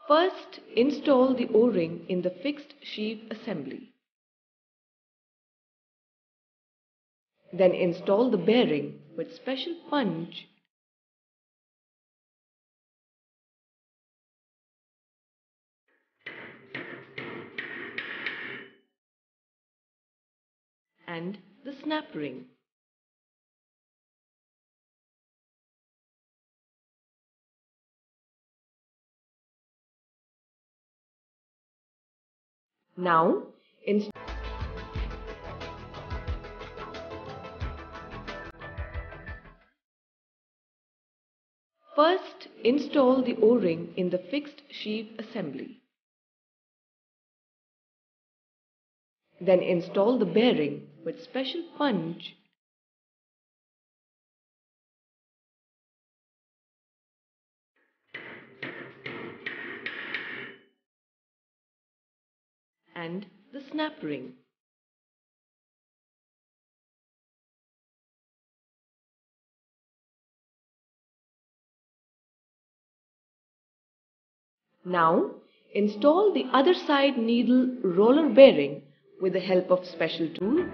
First, install the O-ring in the fixed sheave assembly. Then install the bearing with special punch and the snap ring. Now, first install the O-ring in the fixed sheave assembly. Then install the bearing with special punch and the snap ring. Now, install the other side needle roller bearing with the help of special tool